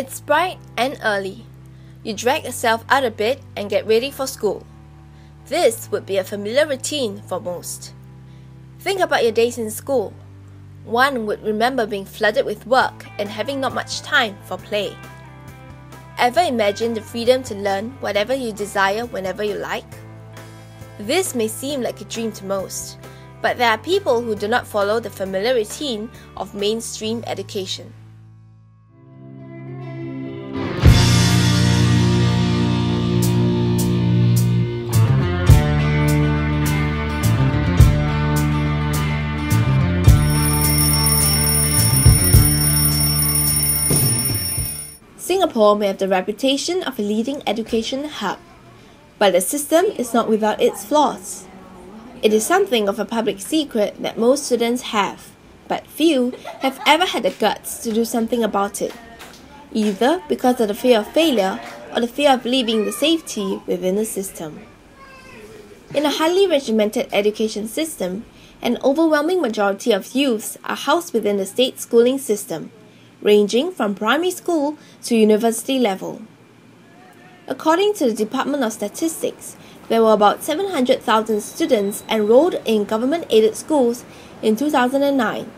It's bright and early. You drag yourself out of bed and get ready for school. This would be a familiar routine for most. Think about your days in school. One would remember being flooded with work and having not much time for play. Ever imagine the freedom to learn whatever you desire whenever you like? This may seem like a dream to most, but there are people who do not follow the familiar routine of mainstream education. Singapore may have the reputation of a leading education hub, but the system is not without its flaws. It is something of a public secret that most students have, but few have ever had the guts to do something about it, either because of the fear of failure or the fear of leaving the safety within the system. In a highly regimented education system, an overwhelming majority of youths are housed within the state schooling system, ranging from primary school to university level. According to the Department of Statistics, there were about 700,000 students enrolled in government-aided schools in 2009.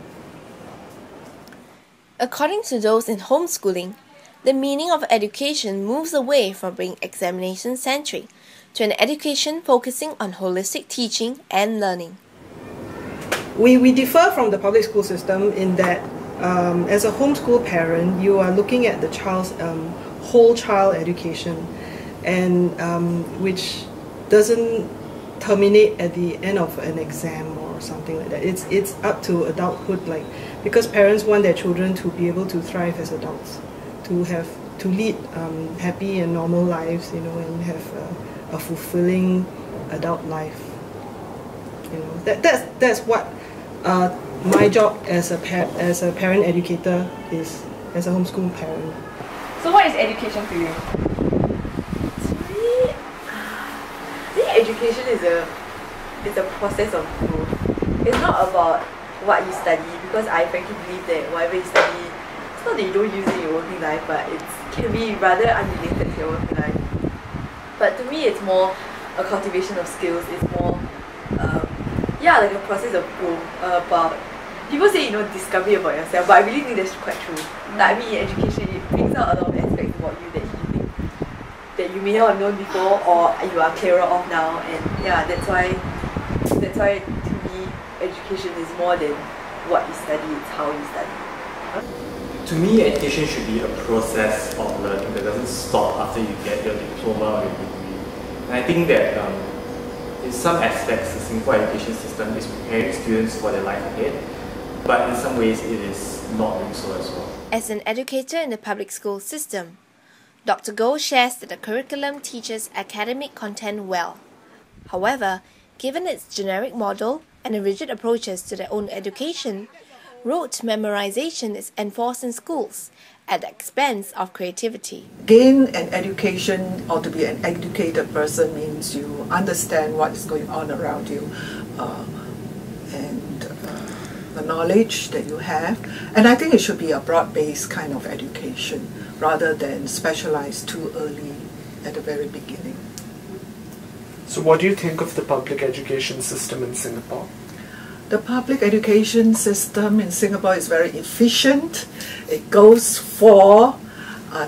According to those in homeschooling, the meaning of education moves away from being examination-centric to an education focusing on holistic teaching and learning. We differ from the public school system in that as a homeschool parent, you are looking at the child's whole child education, and which doesn't terminate at the end of an exam or something like that. It's up to adulthood, because parents want their children to be able to thrive as adults, to lead happy and normal lives, and have a fulfilling adult life. That's what my job as a parent educator is, as a homeschool parent. So what is education to you? To me, I think education is a process of growth. It's not about what you study, because I frankly believe that whatever you study, it's not that you don't use it in your working life, but it can be rather unrelated to your working life. But to me, it's more a cultivation of skills. It's more like a process of growth, about, people say, discovery about yourself, but I really think that's quite true. Like, I mean, in education, it brings out a lot of aspects about you that you think that you may not have known before, or you are clearer of now. And yeah, that's why to me, education is more than what you study, it's how you study. To me, education should be a process of learning that doesn't stop after you get your diploma or your degree. And I think that in some aspects, the Singapore education system is preparing students for their life ahead, but in some ways it is not doing so as well. As an educator in the public school system, Dr. Goh shares that the curriculum teaches academic content well. However, given its generic model and the rigid approaches to their own education, rote memorization is enforced in schools at the expense of creativity. Gain an education, or to be an educated person, means you understand what is going on around you, and the knowledge that you have. And I think it should be a broad-based kind of education rather than specialized too early at the very beginning. So what do you think of the public education system in Singapore? The public education system in Singapore is very efficient. It goes for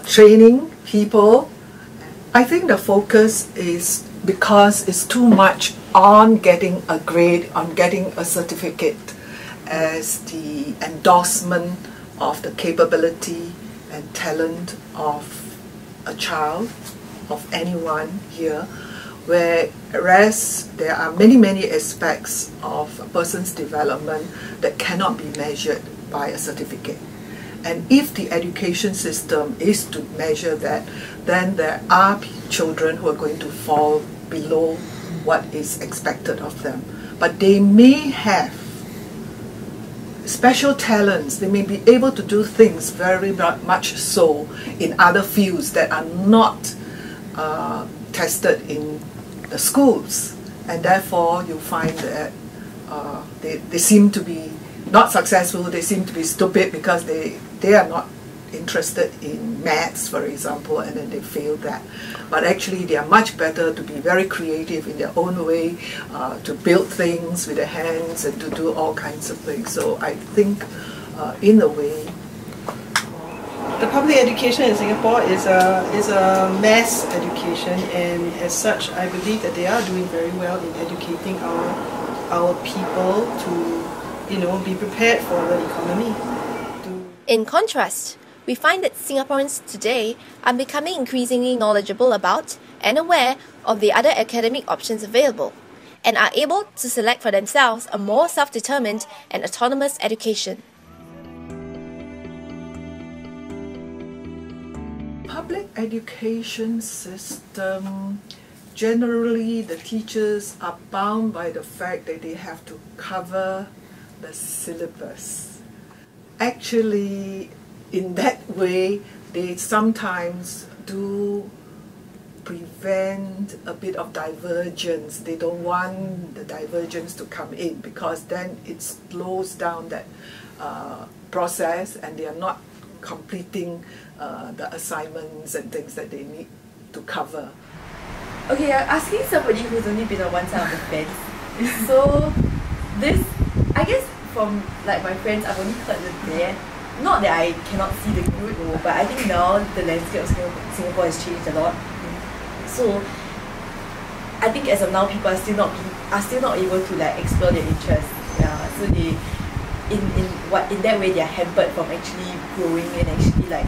training people. I think the focus is because it's too much on getting a grade, on getting a certificate as the endorsement of the capability and talent of a child, of anyone here. Whereas there are many aspects of a person's development that cannot be measured by a certificate. And if the education system is to measure that, then there are children who are going to fall below what is expected of them. But they may have special talents. They may be able to do things very much so in other fields that are not tested in the schools, and therefore you find that they seem to be not successful, they seem to be stupid because they are not interested in maths, for example, and then they fail that. But actually they are much better to be very creative in their own way, to build things with their hands and to do all kinds of things. So I think in a way, the public education in Singapore is a mass education, and as such I believe that they are doing very well in educating our people to be prepared for the economy. In contrast, we find that Singaporeans today are becoming increasingly knowledgeable about and aware of the other academic options available, and are able to select for themselves a more self-determined and autonomous education. Public education system, generally the teachers are bound by the fact that they have to cover the syllabus. Actually, in that way, they sometimes do prevent a bit of divergence. They don't want the divergence to come in, because then it slows down that process, and they are not completing the assignments and things that they need to cover. Okay, I'm asking somebody who's only been on one side of the fence. So this, I guess from like my friends, I've only heard the bad. Not that I cannot see the good, but I think now the landscape of Singapore has changed a lot. So I think as of now, people are still not able to like explore their interests. Yeah, so they in that way they are hampered from actually growing and actually like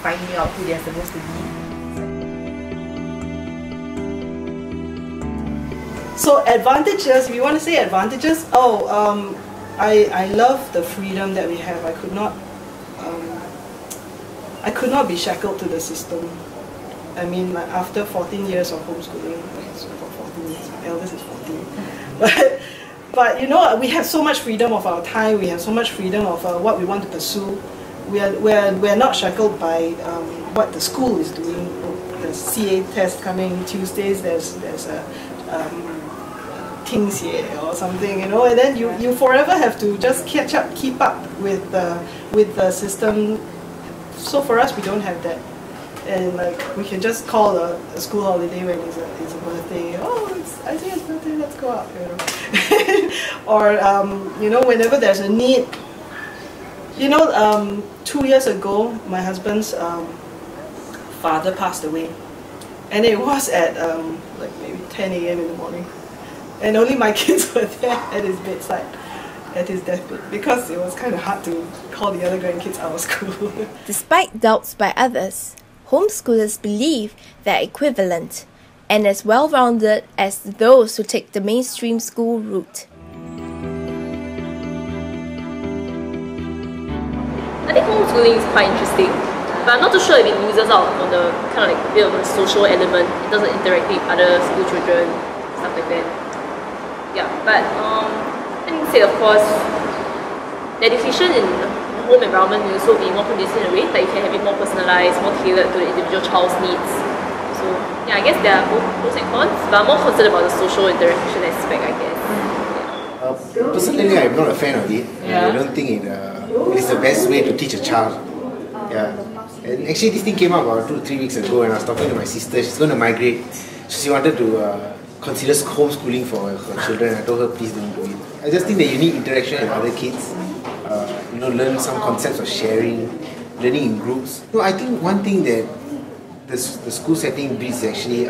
finding out who they are supposed to be. So advantages, if you want to say advantages, I love the freedom that we have. I could not be shackled to the system. I mean, like after 14 years of homeschooling, so about 14 years, my eldest is 14. But we have so much freedom of our time. We have so much freedom of what we want to pursue. We're not shackled by what the school is doing. The CA test coming Tuesdays. There's a or something, and then you forever have to just keep up with the system. So for us, we don't have that, and like we can just call a school holiday when it's a birthday. Oh, it's Isaiah's birthday, let's go out, or whenever there's a need. 2 years ago, my husband's father passed away, and it was at like maybe 10 a.m. in the morning. And only my kids were there at his bedside, at his deathbed, because it was kind of hard to call the other grandkids out of school. Despite doubts by others, homeschoolers believe they're equivalent and as well-rounded as those who take the mainstream school route. I think homeschooling is quite interesting, but I'm not too sure if it loses out on the kind of like a bit of a social element. It doesn't interact with other school children, stuff like that. Yeah, but I think said, of course, the education in home environment will also be more conducive in a way, but you can have it more personalized, more tailored to the individual child's needs. So yeah, I guess there are both pros and cons, but I'm more concerned about the social interaction aspect, I guess. Yeah. Personally, I'm not a fan of it. I don't think it is the best way to teach a child. Yeah. And actually, this thing came up about 2 or 3 weeks ago, and I was talking to my sister. She's going to migrate. She wanted to consider homeschooling for her children. I told her, please don't do it. I just think that you need interaction with other kids. Learn some concepts of sharing, learning in groups. No, I think one thing that the school setting breeds is actually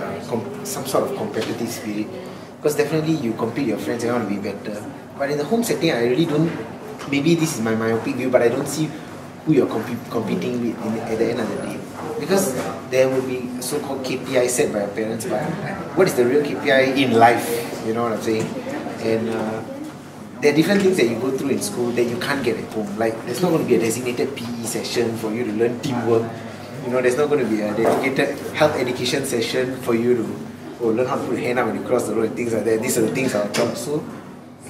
some sort of competitive spirit. Because definitely you compete with your friends and you want to be better. But in the home setting, I really don't, maybe this is my myopic view, but I don't see who you're competing with at the end of the day. Because there will be so-called KPI set by your parents, but what is the real KPI in life? You know what I'm saying? And there are different things that you go through in school that you can't get at home. Like there's not going to be a designated PE session for you to learn teamwork. There's not going to be a dedicated health education session for you to learn how to put your hand up when you cross the road and things like that. These are the things that are taught. So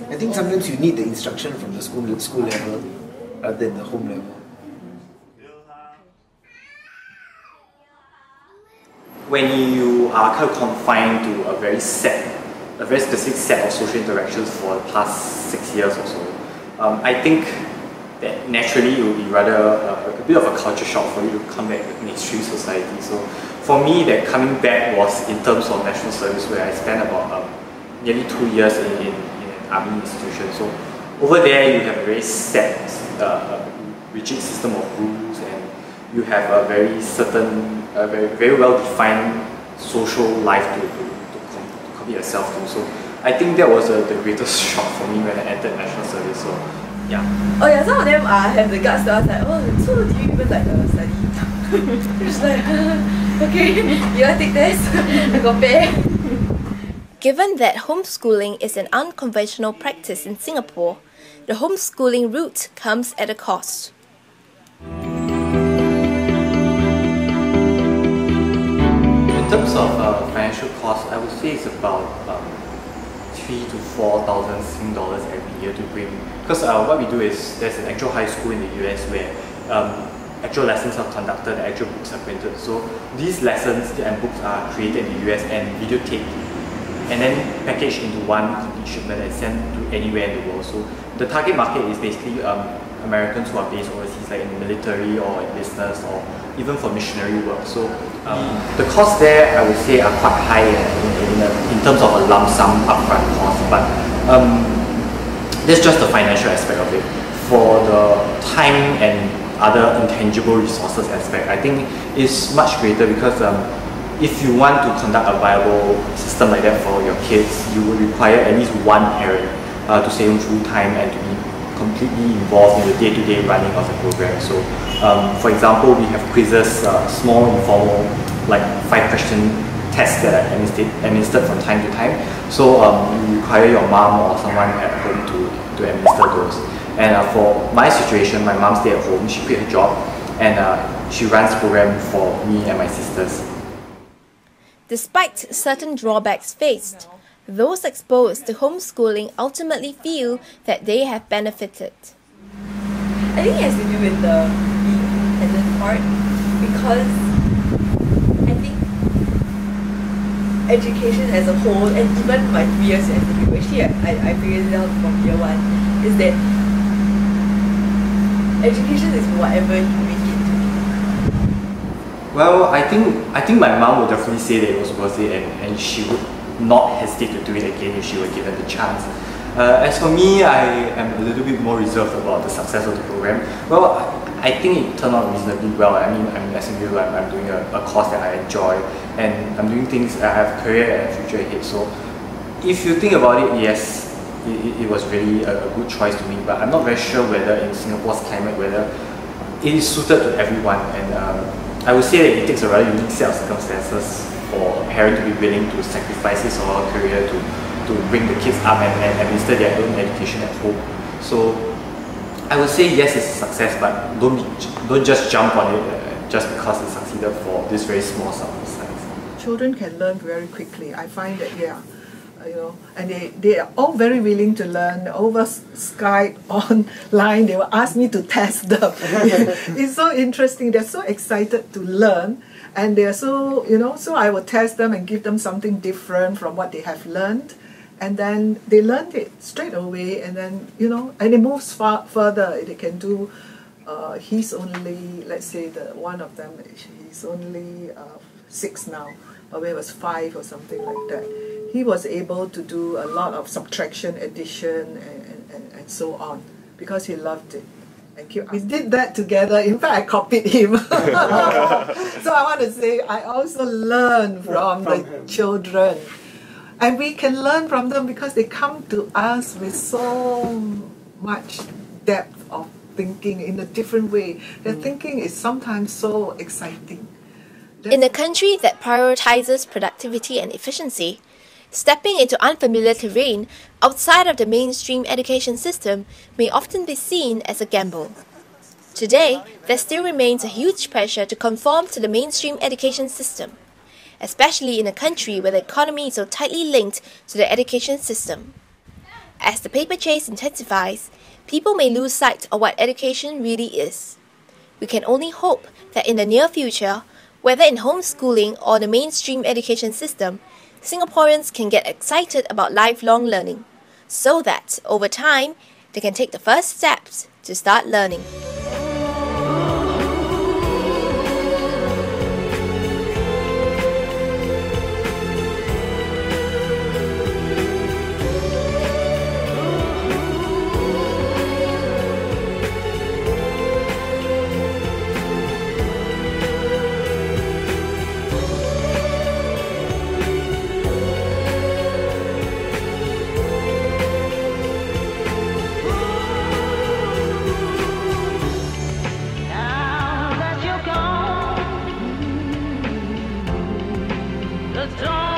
I think sometimes you need the instruction from the school level rather than the home level. When you are kind of confined to a very specific set of social interactions for the past 6 years or so, I think that naturally it will be rather bit of a culture shock for you to come back to mainstream society. So for me, that coming back was in terms of national service, where I spent about nearly 2 years in an army institution. So over there, you have a very set, rigid system of rules, and you have a very certain, very well defined social life to commit yourself to. So I think that was the greatest shock for me when I entered national service. So yeah. Oh yeah, some of them have the guts to ask like, oh, so do you even like study? Just like, okay, you want to take this? I got pay. Given that homeschooling is an unconventional practice in Singapore, the homeschooling route comes at a cost. In terms of financial cost, I would say it's about 3,000 to 4,000 Sing dollars every year to bring. Because what we do is there's an actual high school in the US where actual lessons are conducted, the actual books are printed. So these lessons and books are created in the US and videotaped, and then packaged into one complete shipment and sent to anywhere in the world. So the target market is basically Americans who are based overseas, like in the military or in business or even for missionary work. So the costs there, I would say, are quite high in terms of a lump sum upfront cost. But that's just the financial aspect of it. For the time and other intangible resources aspect, I think is much greater, because if you want to conduct a viable system like that for your kids, you would require at least one parent to stay home full time and to be completely involved in the day-to-day running of the program. So for example, we have quizzes, small informal, like 5-question tests that are administered from time to time. So you require your mom or someone at home to administer those. And for my situation, my mom stayed at home, she quit her job, and she runs the program for me and my sisters. Despite certain drawbacks faced, those exposed to homeschooling ultimately feel that they have benefited. I think it has to do with the independent part, because I think education as a whole, and even my 3 years in NTU, actually I figured it out from year 1, is that education is whatever you make it to be. Well, I think my mom would definitely say that it was worth it, and she would not hesitate to do it again if she were given the chance. As for me, I am a little bit more reserved about the success of the program. Well, I think it turned out reasonably well. I mean, I'm SMU, I'm doing a course that I enjoy, and I'm doing things, I have a career and a future ahead. So if you think about it, yes, it was really a good choice to me, but I'm not very sure whether in Singapore's climate, whether it is suited to everyone. And I would say that it takes a rather unique set of circumstances for a parent to be willing to sacrifice his or her career to bring the kids up and administer their own education at home. So I would say yes, it's a success, but don't just jump on it just because it succeeded for this very small sample size. Children can learn very quickly. I find that, yeah, and they are all very willing to learn. Over Skype, online, they will ask me to test them. It's so interesting. They're so excited to learn, and they're so, so I will test them and give them something different from what they have learned, and then they learned it straight away, and then, and it moves further. They can do, he's only, let's say one of them, he's only 6 now, or when he was 5 or something like that. He was able to do a lot of subtraction, addition, and so on, because he loved it. We did that together. In fact, I copied him. So I want to say, I also learn from the children. And we can learn from them because they come to us with so much depth of thinking in a different way. Their thinking is sometimes so exciting. In a country that prioritizes productivity and efficiency, stepping into unfamiliar terrain outside of the mainstream education system may often be seen as a gamble. Today, there still remains a huge pressure to conform to the mainstream education system, especially in a country where the economy is so tightly linked to the education system. As the paper chase intensifies, people may lose sight of what education really is. We can only hope that in the near future, whether in homeschooling or the mainstream education system, Singaporeans can get excited about lifelong learning, so that, over time, they can take the first steps to start learning. the dawn.